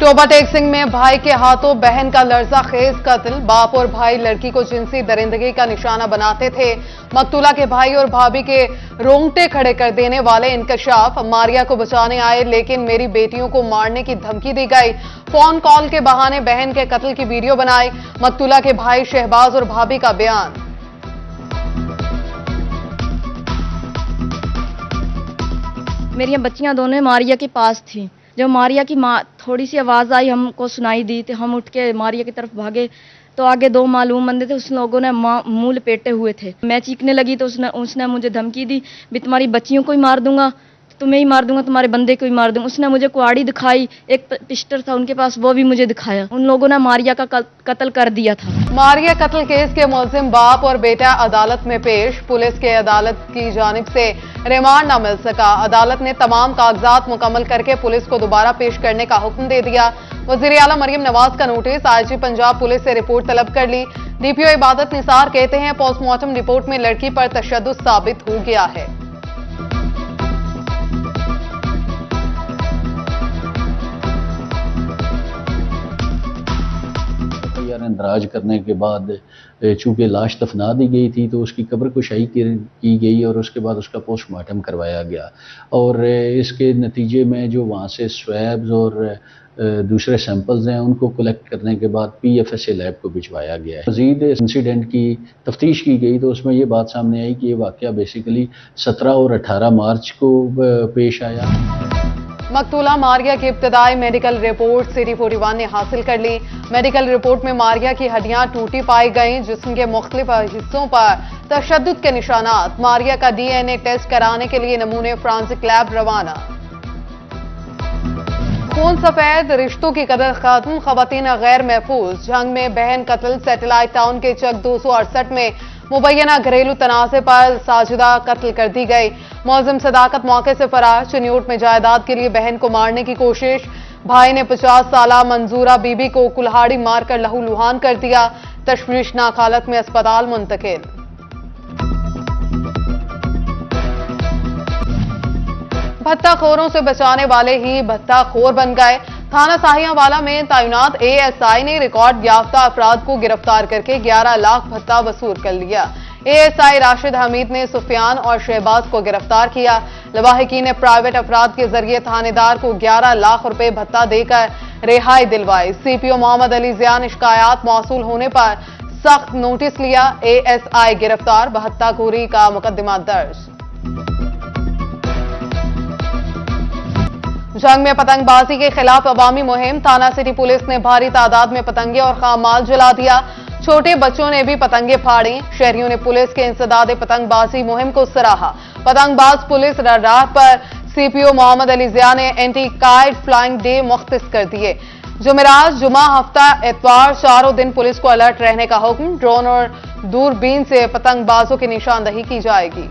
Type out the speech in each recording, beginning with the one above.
Toba take Singh में भाई के हाथों बहन का लर्जा खेज कत्ल। बाप और भाई लड़की को जिनसी दरिंदगी का निशाना बनाते थे। मकतूला के भाई और भाभी के रोंगटे खड़े कर देने वाले इंकशाफ। मारिया को बचाने आए लेकिन मेरी बेटियों को मारने की धमकी दी गई। फोन कॉल के बहाने बहन के कत्ल की वीडियो बनाई। मकतूला के भाई शहबाज और भाभी का बयान। मेरी बच्चियां दोनों मारिया के पास थी। जब मारिया की माँ थोड़ी सी आवाज़ आई हमको सुनाई दी तो हम उठ के मारिया की तरफ भागे तो आगे दो मालूम बंदे थे। उस लोगों ने मुंह लपेटे हुए थे। मैं चीखने लगी तो उसने मुझे धमकी दी, भी तुम्हारी बच्चियों को ही मार दूंगा, तुम्हें ही मार दूंगा, तुम्हारे बंदे को ही मार दूंगा। उसने मुझे कुआड़ी दिखाई, एक पिस्टल था उनके पास, वो भी मुझे दिखाया। उन लोगों ने मारिया का कत्ल कर दिया था। मारिया कत्ल केस के मुलजिम बाप और बेटा अदालत में पेश। पुलिस के अदालत की जानिब से रिमांड न मिल सका। अदालत ने तमाम कागजात मुकम्मल करके पुलिस को दोबारा पेश करने का हुक्म दे दिया। वजीर आला मरियम नवाज का नोटिस। आईजी पंजाब पुलिस से रिपोर्ट तलब कर ली। डीपीओ इबादत निसार कहते हैं पोस्टमार्टम रिपोर्ट में लड़की पर तशद्दुद साबित हो गया है। इंदराज करने के बाद चूंकि लाश दफना दी गई थी तो उसकी कब्र कुशाई की गई और उसके बाद उसका पोस्टमार्टम करवाया गया और इसके नतीजे में जो वहाँ से स्वैब्स और दूसरे सैंपल्स हैं उनको कलेक्ट करने के बाद PFSA लैब को भिजवाया गया है। मज़ीद इंसिडेंट की तफ्तीश की गई तो उसमें ये बात सामने आई कि ये वाक़या बेसिकली 17 और 18 मार्च को पेश आया। मकतूला मारिया की इब्तदाई मेडिकल रिपोर्ट सिटी 41 ने हासिल कर ली। मेडिकल रिपोर्ट में मारिया की हड्डियां टूटी पाई गईं, जिस्म के मुख्तलिफ हिस्सों पर तशद्दुद के निशानात। मारिया का DNA टेस्ट कराने के लिए नमूने फ्रांसिक लैब रवाना। खून सफेद, रिश्तों की कदर खत्म, खवातीन गैर महफूज। जंग में बहन कत्ल। सैटेलाइट टाउन के चक 268 में मुबैना घरेलू तनाज़े पर साजिदा कत्ल कर दी गई। मुलजिम सदाकत मौके से फरार। चिन्यूट में जायदाद के लिए बहन को मारने की कोशिश। भाई ने 50 साला मंजूरा बीबी को कुल्हाड़ी मारकर लहूलुहान कर दिया। तशवीशनाक हालत में अस्पताल मुंतकिल। भत्ताखोरों से बचाने वाले ही भत्ताखोर बन गए। थाना साहियावाला में तैनात ASI ने रिकॉर्ड याफ्ता अफराद को गिरफ्तार करके 11 लाख भत्ता वसूल कर लिया। ASI राशिद हमीद ने सुफियान और शहबाज को गिरफ्तार किया। लवाहिकी ने प्राइवेट अफराद के जरिए थानेदार को 11 लाख रुपए भत्ता देकर रिहाई दिलवाई। CPO मोहम्मद अली जिया ने शिकायत मौसूल होने पर सख्त नोटिस लिया। ASI गिरफ्तार, भत्ताखोरी का मुकदमा दर्ज। जंग में पतंगबाजी के खिलाफ अवामी मुहिम। थाना सिटी पुलिस ने भारी तादाद में पतंगे और खाम माल जला दिया। छोटे बच्चों ने भी पतंगे फाड़ी। शहरियों ने पुलिस के इंसदाद पतंगबाजी मुहिम को सराहा। पतंगबाज पुलिस रडार पर। CPO मोहम्मद अली जिया ने एंटी काइट फ्लाइंग डे मुख्तस कर दिए। जुमेरात, जुमा, हफ्ता, इतवार चारों दिन पुलिस को अलर्ट रहने का हुक्म। ड्रोन और दूरबीन से पतंगबाजों की निशानदही की जाएगी।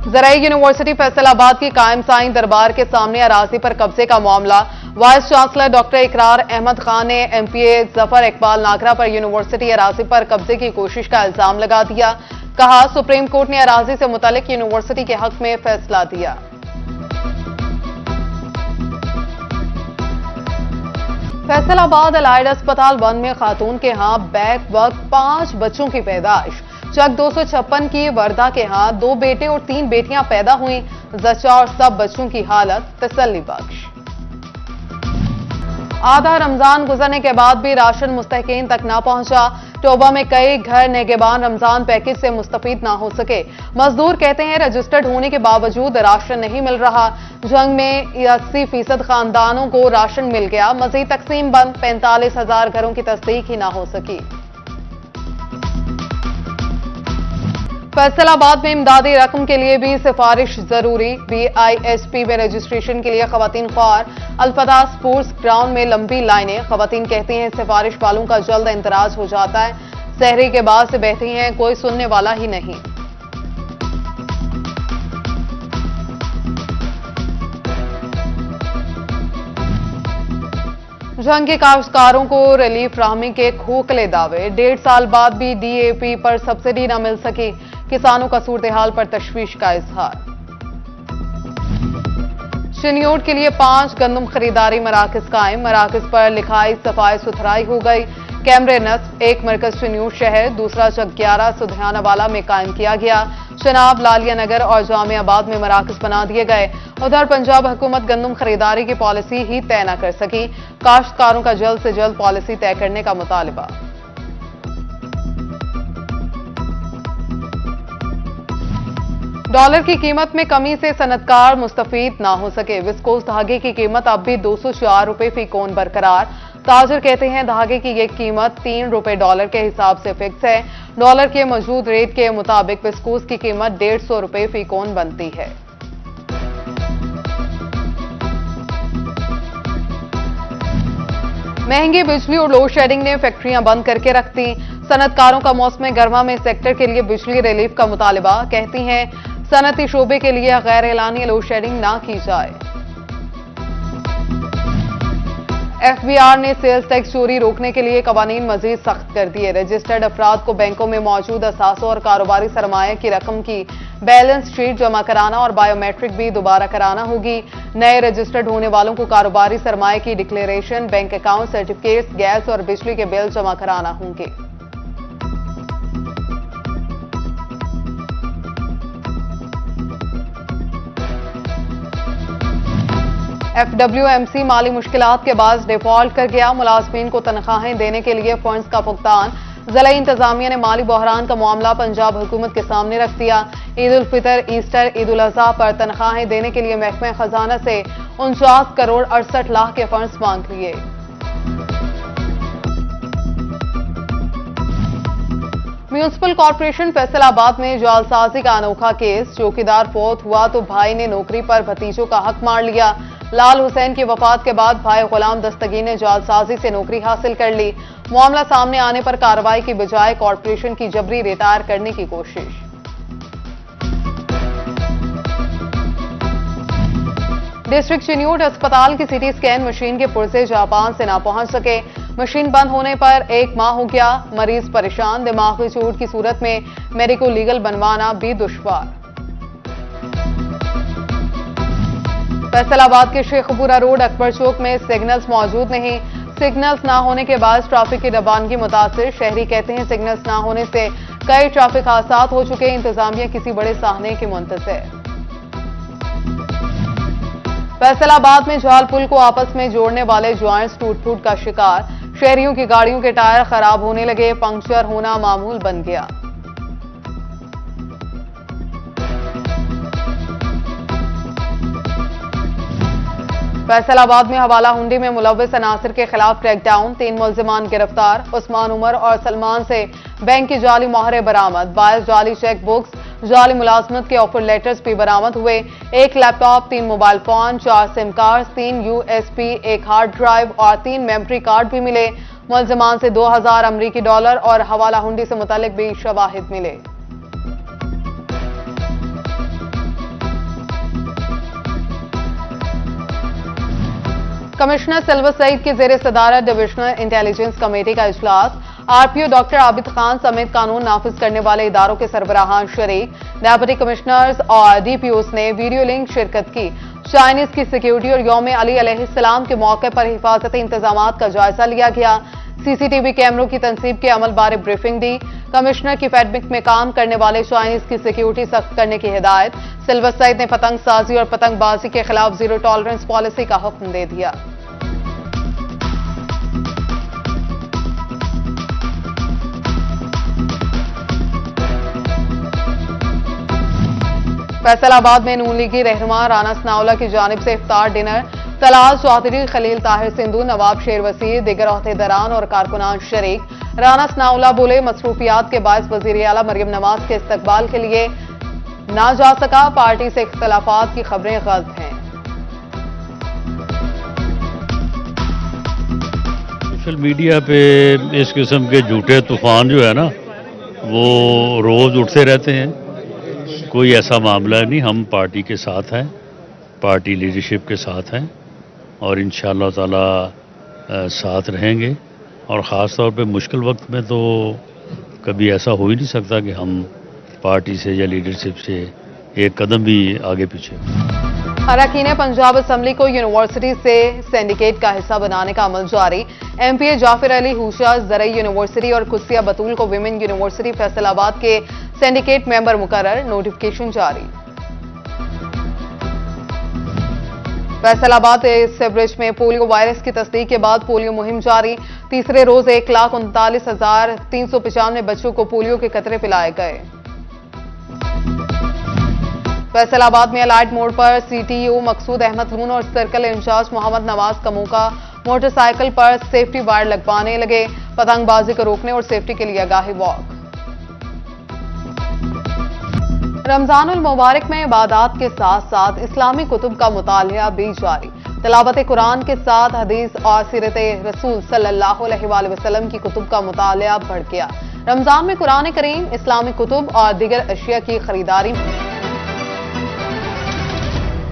ज़राई यूनिवर्सिटी फैसलाबाद की कायम साईं दरबार के सामने अराजी पर कब्जे का मामला। वाइस चांसलर डॉक्टर इकरार अहमद खान ने MPA जफर इकबाल नागरा पर यूनिवर्सिटी अराजी पर कब्जे की कोशिश का इल्जाम लगा दिया। कहा सुप्रीम कोर्ट ने अराजी से मुतालिक यूनिवर्सिटी के हक में फैसला दिया। फैसलाबाद अलाइड अस्पताल 1 में खातून के यहां बैक वक्त 5 बच्चों की पैदाइश। चक 256 की वर्दा के यहां 2 बेटे और 3 बेटियां पैदा हुई। जच्चा और सब बच्चों की हालत तसल्ली बख्श। आधा रमजान गुजरने के बाद भी राशन मुस्तहकीन तक ना पहुंचा। टोबा में कई घर नेगेबान रमजान पैकेज से मुस्तफीद ना हो सके। मजदूर कहते हैं रजिस्टर्ड होने के बावजूद राशन नहीं मिल रहा। जंग में 80% खानदानों को राशन मिल गया। मजीद तकसीम बंद। 45,000 घरों की तस्दीक ही ना हो सकी। फैसलाबाद में इमदादी रकम के लिए भी सिफारिश जरूरी। BISP में रजिस्ट्रेशन के लिए खवातीन ख्वार। अल्फदा स्पोर्ट्स ग्राउंड में लंबी लाइनें। खवातीन कहती हैं सिफारिश वालों का जल्द इंतराज हो जाता है। सहरी के बाद से बहती हैं, कोई सुनने वाला ही नहीं। जंग के काश्तकारों को रिलीफ फ्राहमी के खोखले दावे। 1.5 साल बाद भी DAP पर सब्सिडी न मिल सकी। किसानों का सूरत हाल पर तशवीश का इजहार। चिन्योट के लिए 5 गंदम खरीदारी मराकज कायम, मराकज पर लिखाई सफाई सुथराई हो गई। कैमरे नस्ब, एक मरकज चिन्योट शहर, दूसरा चक 11 सुधियानावाला में कायम किया गया। चनाब, लालिया नगर और जामियाबाद में मराकज बना दिए गए। उधर पंजाब हुकूमत गंदम खरीदारी की पॉलिसी ही तय न कर सकी, काश्तकारों का जल्द से जल्द पॉलिसी तय करने का मुतालबा। डॉलर की कीमत में कमी से सनतकार मुस्तफीद ना हो सके, विस्कोस धागे की कीमत अब भी 204 रुपए फी कोन बरकरार। ताजिर कहते हैं धागे की ये कीमत 3 रुपए डॉलर के हिसाब से फिक्स है। डॉलर के मौजूद रेट के मुताबिक विस्कोस की कीमत 150 रुपए फी कोन बनती है। महंगी बिजली और लोड शेडिंग ने फैक्ट्रियां बंद करके रख दी। सनतकारों का मौसम गर्मा में सेक्टर के लिए बिजली रिलीफ का मुतालबा। कहती हैं सनती शोबे के लिए गैर एलानी लोड शेडिंग ना की जाए। एफबीआर ने सेल्स टैक्स चोरी रोकने के लिए कवानीन मजीद सख्त कर दिए। रजिस्टर्ड अफराद को बैंकों में मौजूद असासों और कारोबारी सरमाया की रकम की बैलेंस शीट जमा कराना और बायोमेट्रिक भी दोबारा कराना होगी। नए रजिस्टर्ड होने वालों को कारोबारी सरमाया की declaration, bank account certificates, gas और बिजली के बिल जमा कराना होंगे। FWMC माली मुश्किलात के बाद डिफॉल्ट कर गया। मुलाजमीन को तनख्वाहें देने के लिए फंड्स का भुगतान। जिला इंतजामिया ने माली बहरान का मामला पंजाब हुकूमत के सामने रख दिया। ईद उल फितर, ईस्टर, ईद उल अजहा पर तनख्वाहें देने के लिए महकमा खजाना से 49 करोड़ 68 लाख के फंड्स मांग लिए। म्यूनिसिपल कॉर्पोरेशन फैसलाबाद में जालसाजी का अनोखा केस। चौकीदार फौत हुआ तो भाई ने नौकरी पर भतीजों का हक मार लिया। लाल हुसैन की वफात के बाद भाई गुलाम दस्तगीर ने जालसाजी से नौकरी हासिल कर ली। मामला सामने आने पर कार्रवाई की बजाय कॉर्पोरेशन की जबरी रिटायर करने की कोशिश। डिस्ट्रिक्ट चिन्योट अस्पताल की सीटी स्कैन मशीन के पुर्जे जापान से ना पहुंच सके। मशीन बंद होने पर 1 माह हो गया। मरीज परेशान, दिमागी चोट की सूरत में मेडिको लीगल बनवाना भी दुश्वार। फैसलाबाद के शेखपुरा रोड अकबर चौक में सिग्नल्स मौजूद नहीं। सिग्नल्स ना होने के बाद ट्रैफिक की रवानगी मुतासिर। शहरी कहते हैं सिग्नल्स ना होने से कई ट्रैफिक हादसा हो चुके। इंतजामिया किसी बड़े साहने की मुंतज़िर। फैसलाबाद में जाल पुल को आपस में जोड़ने वाले ज्वाइंट्स टूट फूट का शिकार। शहरियों की गाड़ियों के टायर खराब होने लगे, पंक्चर होना मामूल बन गया। फैसलाबाद में हवाला हुंडी में मुलव्विस अनासिर के खिलाफ क्रैकडाउन। 3 मुल्जिमान गिरफ्तार। उस्मान उमर और सलमान से बैंक की जाली मोहरे बरामद। 22 जाली चेक बुक्स, जाली मुलाजमत के ऑफर लेटर्स भी बरामद हुए। 1 laptop, 3 mobile phone, 4 SIM card, 3 USB, 1 hard drive और 3 मेमोरी कार्ड भी मिले। मुल्जिमान से 2000 अमरीकी डॉलर और हवाला हुंडी से मुतल्लिक भी शवाहिद मिले। कमिश्नर सिल्वर सईद की जेर सदारत डिविजनल इंटेलिजेंस कमेटी का इजलास। RPO डॉक्टर आबिद खान समेत कानून नाफिज करने वाले इदारों के सरबराहान शरीक। डेप्यूटी कमिश्नर्स और DPOs ने वीडियो लिंक शिरकत की। चाइनीज की सिक्योरिटी और यौम अली अलैहिस्सलाम के मौके पर हिफाजती इंतजामात का जायजा लिया गया। CCTV कैमरों की तनसीब के अमल बारे ब्रीफिंग दी। कमिश्नर की फैडमिक में काम करने वाले चाइनीज की सिक्योरिटी सख्त करने की हिदायत। सिल्वर सईद ने पतंग साजी और पतंगबाजी के खिलाफ जीरो टॉलरेंस पॉलिसी का हुक्म दे दिया। फैसलाबाद में नून लीगी रहनुमा राना सनाउल्लाह की जानिब से इफ्तार डिनर। तलाल चौधरी, खलील ताहिर सिंधु, नवाब शेर वसीर, दिगर अहदेदारान और कारकुनान शरीक। राना सनाउल्लाह बोले मसरूफियात के बायस वजीर आला मरियम नवाज के इस्तकबाल के लिए ना जा सका। पार्टी से इख्तलाफात की खबरें गलत हैं। सोशल मीडिया पे इस किस्म के झूठे तूफान जो है ना वो रोज़ उठते रहते हैं। कोई ऐसा मामला नहीं, हम पार्टी के साथ हैं, पार्टी लीडरशिप के साथ हैं और इंशाअल्लाह ताला साथ रहेंगे। और ख़ास तौर पे मुश्किल वक्त में तो कभी ऐसा हो ही नहीं सकता कि हम पार्टी से या लीडरशिप से एक कदम भी आगे पीछे। अरकान पंजाब असम्बली को यूनिवर्सिटी से सिंडिकेट का हिस्सा बनाने का अमल जारी। एमपीए जाफिर अली हूशा ज़रई यूनिवर्सिटी और कुसिया बतूल को विमेन यूनिवर्सिटी फैसलाबाद के सिंडिकेट मेंबर मुकर्रर, नोटिफिकेशन जारी। फैसलाबाद से ब्रिज में पोलियो वायरस की तस्दीक के बाद पोलियो मुहिम जारी। तीसरे रोज 1,39,395 बच्चों को पोलियो के कतरे पिलाए गए। फैसलाबाद में अलाइड मोड़ पर सीटीयू मकसूद अहमद लून और circle incharge Mohammad Nawaz Kamoka motorcycle पर सेफ्टी वायर लगवाने लगे। पतंगबाजी को रोकने और सेफ्टी के लिए आगाही वॉक। रमजानुल मुबारक में इबादत के साथ साथ इस्लामी कुतुब का मुतालिया भी जारी। तिलावत कुरान के साथ हदीस और सीरत रसूल सल्लल्लाहु अलैहि वसल्लम की कुतुब का मुतालिया बढ़ गया। रमजान में कुरान करीम, इस्लामी कुतुब और दीगर अशिया की खरीदारी